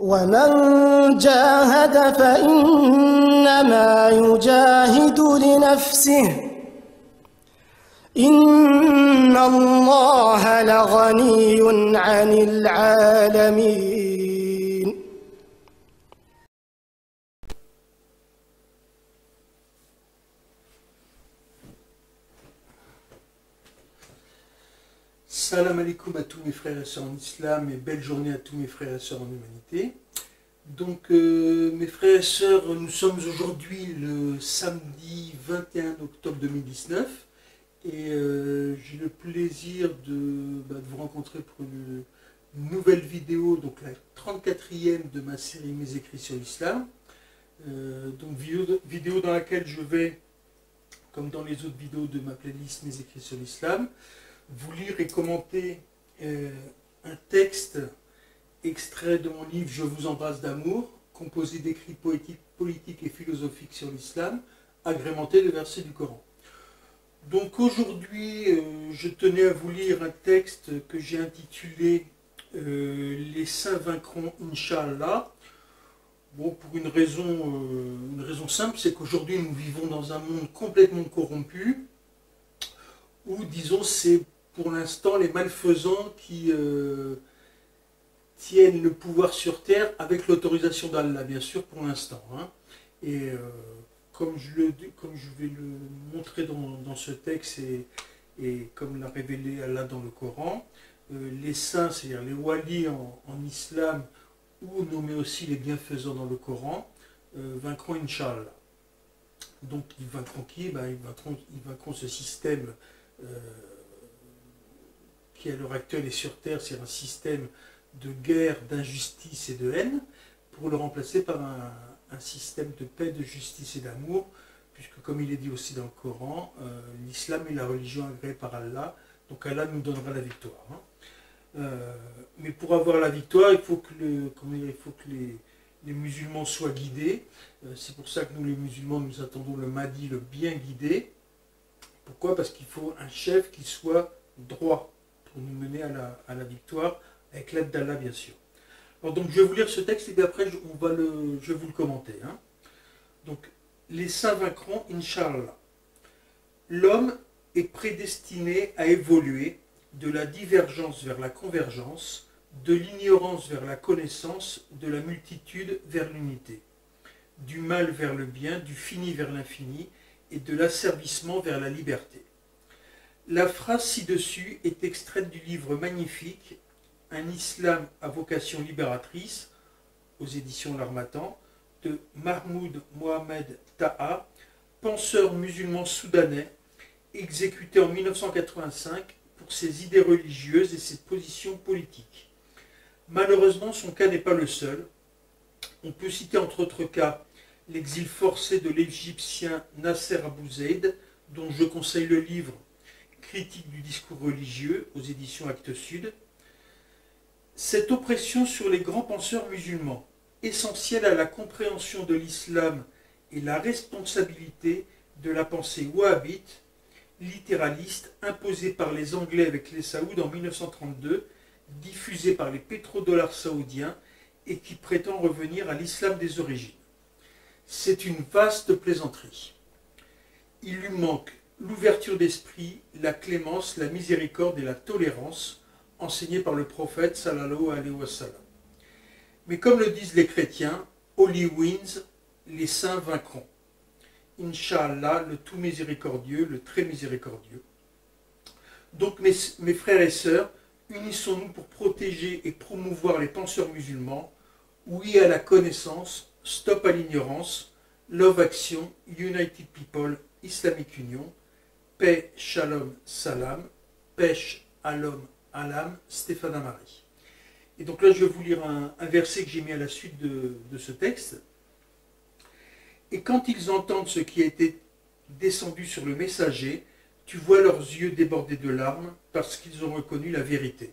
ومن جاهد فإنما يجاهد لنفسه إن الله لغني عن العالمين. Salam alaikum à tous mes frères et sœurs en islam et belle journée à tous mes frères et sœurs en humanité. Donc mes frères et sœurs, nous sommes aujourd'hui le samedi 21 octobre 2019 et j'ai le plaisir de vous rencontrer pour une nouvelle vidéo, donc la 34e de ma série Mes écrits sur l'islam. Donc vidéo dans laquelle je vais, comme dans les autres vidéos de ma playlist Mes écrits sur l'islam, vous lire et commenter un texte extrait de mon livre Je vous embrasse d'amour, composé d'écrits poétiques, politiques et philosophiques sur l'islam, agrémenté de versets du Coran. Donc aujourd'hui, je tenais à vous lire un texte que j'ai intitulé Les saints vaincront, Inch'Allah. Bon, pour une raison simple, c'est qu'aujourd'hui nous vivons dans un monde complètement corrompu, où disons c'est pour l'instant les malfaisants qui tiennent le pouvoir sur terre avec l'autorisation d'Allah, bien sûr pour l'instant. Hein. Et comme je vais le montrer dans ce texte et comme l'a révélé Allah dans le Coran, les saints, c'est-à-dire les walis en islam, ou nommés aussi les bienfaisants dans le Coran, vaincront Inch'Allah. Donc ils vaincront qui? Ils vaincront ce système qui à l'heure actuelle est sur terre, c'est un système de guerre, d'injustice et de haine, pour le remplacer par un système de paix, de justice et d'amour, puisque comme il est dit aussi dans le Coran, l'islam est la religion agréée par Allah, donc Allah nous donnera la victoire. Hein. Mais pour avoir la victoire, il faut que les musulmans soient guidés. C'est pour ça que nous les musulmans, nous attendons le Mahdi, le bien guidé. Pourquoi? Parce qu'il faut un chef qui soit droit pour nous mener à la victoire, avec l'aide d'Allah bien sûr. Alors, donc je vais vous lire ce texte et puis après je vais vous le commenter. Hein. Donc, les saints vaincront, Inch'Allah. L'homme est prédestiné à évoluer de la divergence vers la convergence, de l'ignorance vers la connaissance, de la multitude vers l'unité, du mal vers le bien, du fini vers l'infini, et de l'asservissement vers la liberté. La phrase ci-dessus est extraite du livre magnifique « Un islam à vocation libératrice » aux éditions L'Harmattan de Mahmoud Mohamed Taha, penseur musulman soudanais, exécuté en 1985 pour ses idées religieuses et ses positions politiques. Malheureusement, son cas n'est pas le seul. On peut citer entre autres cas l'exil forcé de l'Égyptien Nasser Abou Zeid, dont je conseille le livre Critique du discours religieux aux éditions Actes Sud. Cette oppression sur les grands penseurs musulmans, essentielle à la compréhension de l'islam et la responsabilité de la pensée wahhabite, littéraliste, imposée par les Anglais avec les Saouds en 1932, diffusée par les pétrodollars saoudiens et qui prétend revenir à l'islam des origines. C'est une vaste plaisanterie. Il lui manque l'ouverture d'esprit, la clémence, la miséricorde et la tolérance enseignées par le prophète sallallahu alayhi wa sallam. Mais comme le disent les chrétiens, Holy wins, les saints vaincront. Inch'Allah, le tout miséricordieux, le très miséricordieux. Donc mes frères et sœurs, unissons-nous pour protéger et promouvoir les penseurs musulmans. Oui à la connaissance, stop à l'ignorance, love action, United People, Islamic Union, paix, shalom, salam, pêche, alom, alam, Stéphane Amari. Et donc là je vais vous lire un verset que j'ai mis à la suite de ce texte. Et quand ils entendent ce qui a été descendu sur le messager, tu vois leurs yeux débordés de larmes parce qu'ils ont reconnu la vérité.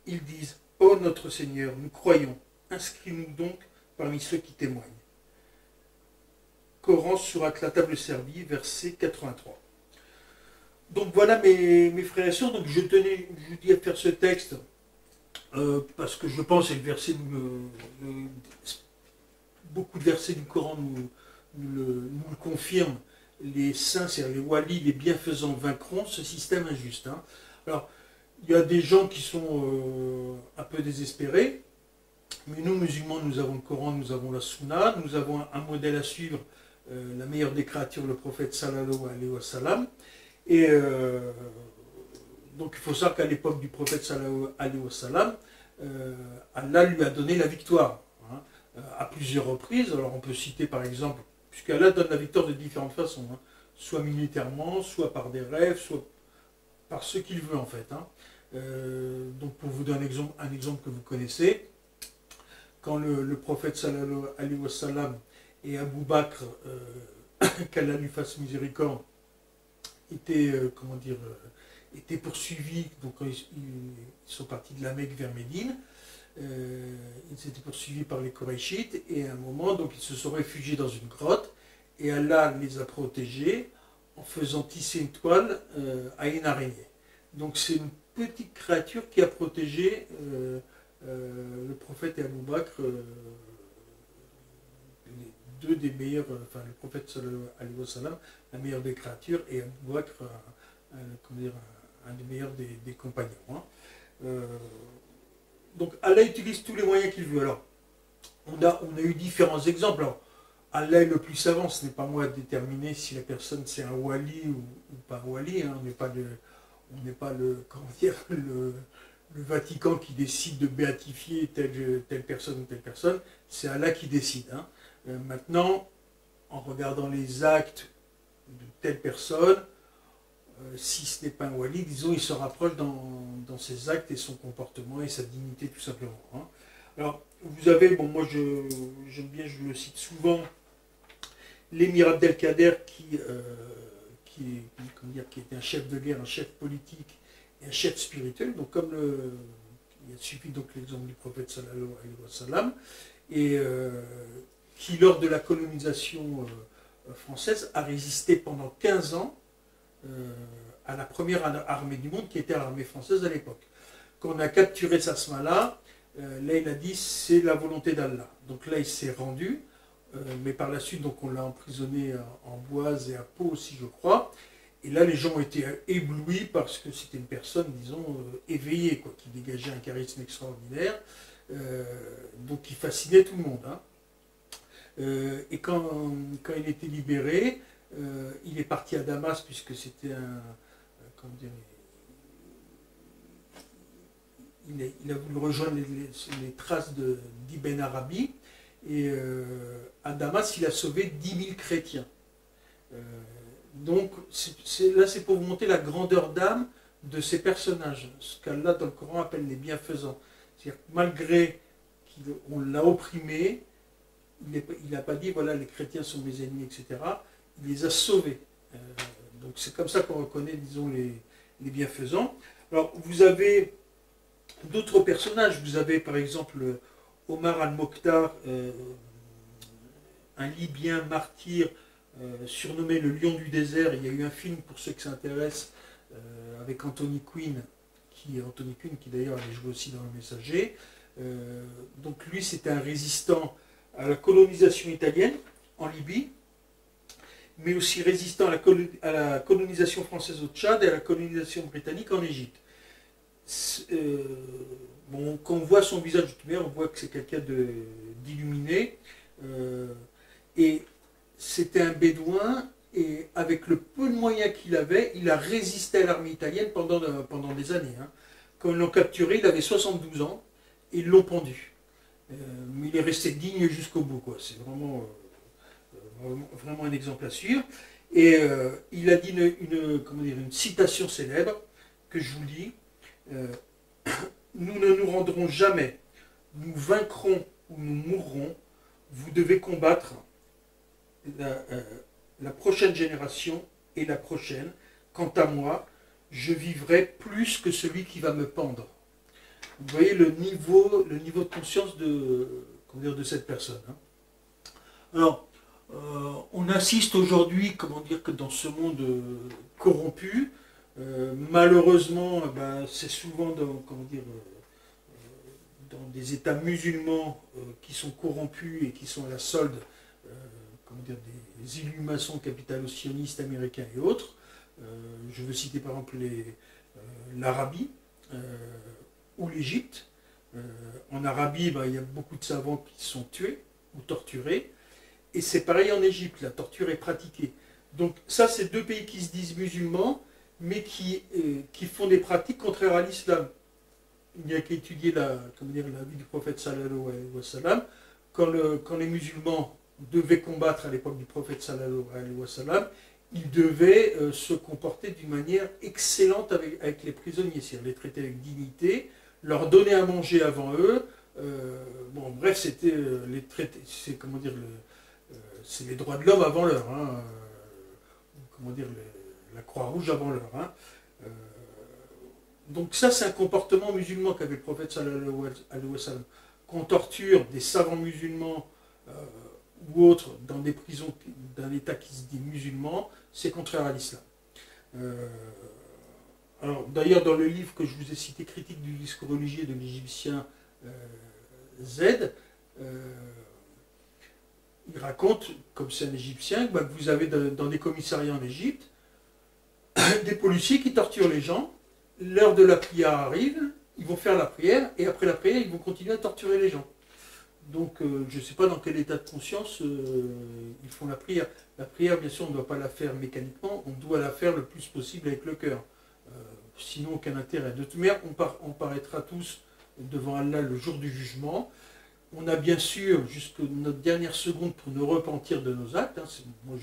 Ils disent « Ô notre Seigneur, nous croyons, inscris-nous donc parmi ceux qui témoignent. » Coran, Surat la table servie, verset 83. Donc voilà mes frères et sœurs, donc je vous dis à faire ce texte Parce que je pense, et le verset beaucoup de versets du Coran nous le confirment, les saints, c'est-à-dire les walis, les bienfaisants vaincront ce système injuste. Hein. Alors, il y a des gens qui sont un peu désespérés, mais nous, musulmans, nous avons le Coran, nous avons la Sunna, nous avons un modèle à suivre, la meilleure des créatures, le prophète sallallahu alayhi wa sallam. Et donc, il faut savoir qu'à l'époque du prophète sallallahu alayhi wa sallam, Allah lui a donné la victoire, hein, à plusieurs reprises. Alors, on peut citer par exemple, puisqu'Allah donne la victoire de différentes façons, hein, soit militairement, soit par des rêves, soit par ce qu'il veut en fait. Hein. Donc, pour vous donner un exemple que vous connaissez, quand le prophète sallallahu alayhi wa sallam et Abu Bakr, qu'Allah lui fasse miséricorde, étaient poursuivis, donc ils sont partis de la Mecque vers Médine, ils étaient poursuivis par les Korachites, et à un moment, donc ils se sont réfugiés dans une grotte, et Allah les a protégés en faisant tisser une toile à une araignée. Donc c'est une petite créature qui a protégé le prophète et Abu Bakr, les deux des meilleurs, enfin le prophète sallallahu alayhi wa sallam, la meilleure des créatures, et Abu Bakr, un des meilleurs des compagnons. Hein. Donc Allah utilise tous les moyens qu'il veut. Alors, on a eu différents exemples. Alors, Allah est le plus savant, ce n'est pas moi à déterminer si la personne c'est un wali ou pas un wali. Hein. On n'est pas le Vatican qui décide de béatifier telle personne ou telle personne. C'est Allah qui décide. Hein. Maintenant, en regardant les actes de telle personne, si ce n'est pas un wali, disons, il se rapproche dans ses actes et son comportement et sa dignité tout simplement. Hein. Alors, vous avez, bon, moi j'aime bien, je le cite souvent, l'émir Abdelkader qui était un chef de guerre, un chef politique et un chef spirituel. Donc comme il suffit donc l'exemple du prophète sallallahu alayhi wa sallam, et qui lors de la colonisation française a résisté pendant 15 ans à la première armée du monde qui était l'armée française à l'époque. Quand on a capturé Sasmala, là il a dit c'est la volonté d'Allah. Donc là il s'est rendu, mais par la suite donc on l'a emprisonné en Boise et à Pau aussi je crois. Et là les gens ont été éblouis parce que c'était une personne disons éveillée, quoi, qui dégageait un charisme extraordinaire, donc qui fascinait tout le monde. Hein. Et quand il était libéré, il est parti à Damas puisque c'était comment dire, il a voulu rejoindre les traces d'Ibn Arabi, et à Damas il a sauvé 10 000 chrétiens. Donc là c'est pour vous montrer la grandeur d'âme de ces personnages, ce qu'Allah dans le Coran appelle les bienfaisants. C'est-à-dire que malgré qu'on l'a opprimé, il n'a pas dit voilà les chrétiens sont mes ennemis, etc. Il les a sauvés. Donc c'est comme ça qu'on reconnaît, disons, les bienfaisants. Alors vous avez d'autres personnages, vous avez par exemple Omar al-Mokhtar, un Libyen martyr, surnommé le lion du désert. Il y a eu un film pour ceux qui s'intéressent avec Anthony Quinn, qui d'ailleurs avait joué aussi dans Le Messager. Donc lui c'était un résistant à la colonisation italienne en Libye, mais aussi résistant à la colonisation française au Tchad et à la colonisation britannique en Égypte. Bon, quand on voit son visage, on voit que c'est quelqu'un d'illuminé, et c'était un bédouin, et avec le peu de moyens qu'il avait, il a résisté à l'armée italienne pendant des années. Hein. Quand ils l'ont capturé, il avait 72 ans, et ils l'ont pendu. Mais il est resté digne jusqu'au bout, quoi. C'est vraiment un exemple à suivre. Et il a dit une citation célèbre que je vous lis. Nous ne nous rendrons jamais, nous vaincrons ou nous mourrons, vous devez combattre la prochaine génération et la prochaine. Quant à moi, je vivrai plus que celui qui va me pendre. Vous voyez le niveau de conscience de cette personne. Hein. Alors, on assiste aujourd'hui, que dans ce monde corrompu, malheureusement, c'est souvent dans des États musulmans qui sont corrompus et qui sont à la solde comment dire, des illuminations capitalo-sionistes américains et autres. Je veux citer par exemple l'Arabie ou l'Égypte. En Arabie, il y a beaucoup de savants qui sont tués ou torturés. Et c'est pareil en Égypte, la torture est pratiquée. Donc ça, c'est deux pays qui se disent musulmans, mais qui font des pratiques contraires à l'islam. Il n'y a qu'à étudier la vie du prophète sallallahu alayhi wa sallam. Quand les musulmans devaient combattre à l'époque du prophète sallallahu alayhi wa sallam, ils devaient se comporter d'une manière excellente avec les prisonniers, c'est-à-dire les traiter avec dignité, leur donner à manger avant eux. Bon, bref, c'était les traités, c'est comment dire, c'est les droits de l'homme avant l'heure, hein, comment dire, la Croix-Rouge avant l'heure. Hein. Donc ça, c'est un comportement musulman qu'avait le prophète sallallahu alayhi wa sallam. Qu'on torture des savants musulmans ou autres dans des prisons d'un État qui se dit musulman, c'est contraire à l'islam. Alors d'ailleurs, dans le livre que je vous ai cité, Critique du discours religieux de l'Égyptien Z, il raconte, comme c'est un Égyptien, que vous avez dans des commissariats en Égypte des policiers qui torturent les gens. L'heure de la prière arrive, ils vont faire la prière, et après la prière, ils vont continuer à torturer les gens. Donc, je ne sais pas dans quel état de conscience ils font la prière. La prière, bien sûr, on ne doit pas la faire mécaniquement, on doit la faire le plus possible avec le cœur. Sinon, aucun intérêt. De toute manière, on paraîtra tous devant Allah le jour du jugement. On a bien sûr, jusqu'à notre dernière seconde, pour nous repentir de nos actes. Hein. Moi,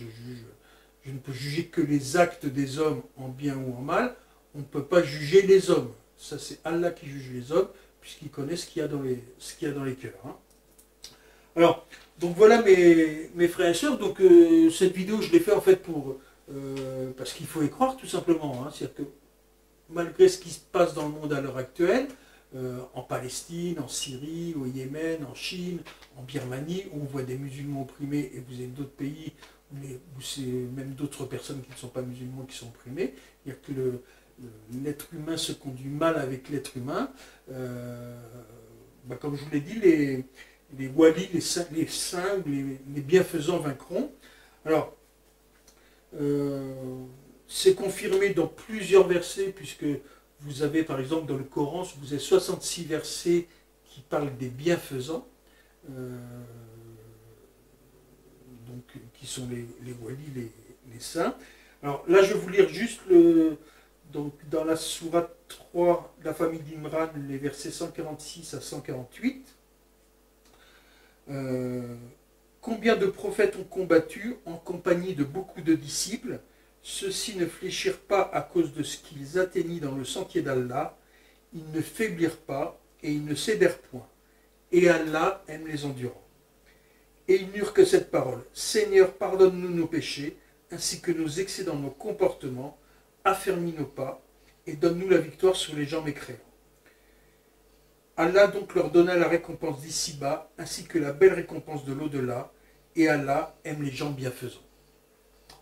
je ne peux juger que les actes des hommes en bien ou en mal. On ne peut pas juger les hommes. Ça, c'est Allah qui juge les hommes, puisqu'il connaît ce qu'il y a dans les cœurs. Hein. Alors, donc voilà mes frères et sœurs. Donc, cette vidéo, je l'ai fait en fait parce qu'il faut y croire, tout simplement. Hein. C'est-à-dire que, malgré ce qui se passe dans le monde à l'heure actuelle, en Palestine, en Syrie, au Yémen, en Chine, en Birmanie, où on voit des musulmans opprimés, et vous avez d'autres pays où c'est même d'autres personnes qui ne sont pas musulmans qui sont opprimés. C'est-à-dire que l'être humain se conduit mal avec l'être humain. Comme je vous l'ai dit, les walis, les saints, les bienfaisants vaincront. Alors, c'est confirmé dans plusieurs versets, puisque vous avez par exemple dans le Coran, vous avez 66 versets qui parlent des bienfaisants, donc, qui sont les walis, les saints. Alors là, je vais vous lire juste donc, dans la sourate 3 de la famille d'Imran, les versets 146 à 148. Combien de prophètes ont combattu en compagnie de beaucoup de disciples? Ceux-ci ne fléchirent pas à cause de ce qu'ils atteignirent dans le sentier d'Allah, ils ne faiblirent pas et ils ne cédèrent point. Et Allah aime les endurants. Et ils n'eurent que cette parole: Seigneur, pardonne-nous nos péchés, ainsi que nos excès dans nos comportements, affermis nos pas, et donne-nous la victoire sur les gens mécréants. Allah donc leur donna la récompense d'ici-bas, ainsi que la belle récompense de l'au-delà, et Allah aime les gens bienfaisants.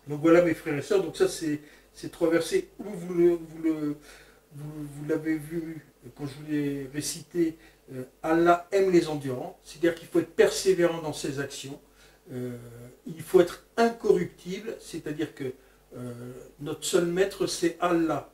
Donc voilà mes frères et sœurs, donc ça c'est ces trois versets où vous l'avez vu quand je vous l'ai récité, Allah aime les endurants, c'est-à-dire qu'il faut être persévérant dans ses actions, il faut être incorruptible, c'est-à-dire que notre seul maître c'est Allah.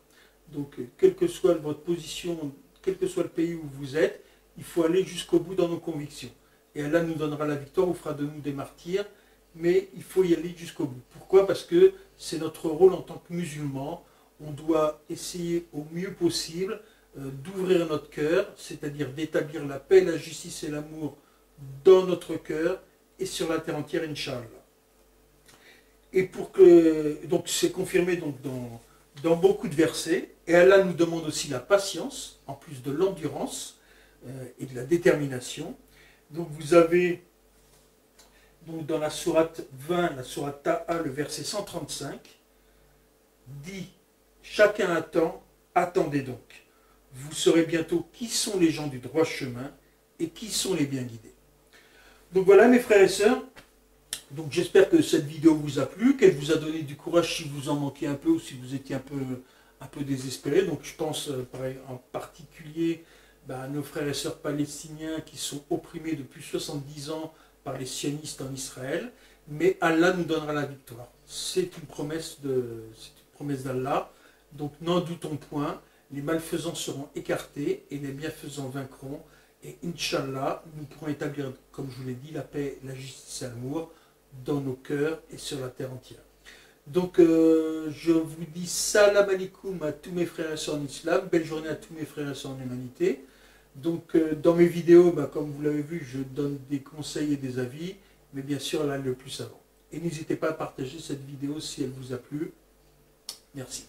Donc quelle que soit votre position, quel que soit le pays où vous êtes, il faut aller jusqu'au bout dans nos convictions. Et Allah nous donnera la victoire ou fera de nous des martyrs, mais il faut y aller jusqu'au bout. Pourquoi? Parce que c'est notre rôle en tant que musulmans. On doit essayer au mieux possible d'ouvrir notre cœur, c'est-à-dire d'établir la paix, la justice et l'amour dans notre cœur et sur la terre entière, Inch'Allah. Et pour que, donc c'est confirmé donc dans beaucoup de versets, et Allah nous demande aussi la patience, en plus de l'endurance et de la détermination. Donc vous avez donc dans la sourate 20, la sourate Taha, le verset 135, dit: chacun attend, attendez donc. Vous saurez bientôt qui sont les gens du droit chemin et qui sont les bien guidés. Donc voilà mes frères et sœurs, donc j'espère que cette vidéo vous a plu, qu'elle vous a donné du courage si vous en manquiez un peu ou si vous étiez un peu désespéré. Donc je pense en particulier nos frères et sœurs palestiniens qui sont opprimés depuis 70 ans par les sionistes en Israël, mais Allah nous donnera la victoire. C'est une promesse d'Allah, donc n'en doutons point, les malfaisants seront écartés et les bienfaisants vaincront, et Inch'Allah, nous pourrons établir, comme je vous l'ai dit, la paix, la justice et l'amour dans nos cœurs et sur la terre entière. Donc je vous dis salam alaikum à tous mes frères et sœurs en islam, belle journée à tous mes frères et sœurs en humanité. Donc dans mes vidéos, comme vous l'avez vu, je donne des conseils et des avis, mais bien sûr là le plus savant. Et n'hésitez pas à partager cette vidéo si elle vous a plu. Merci.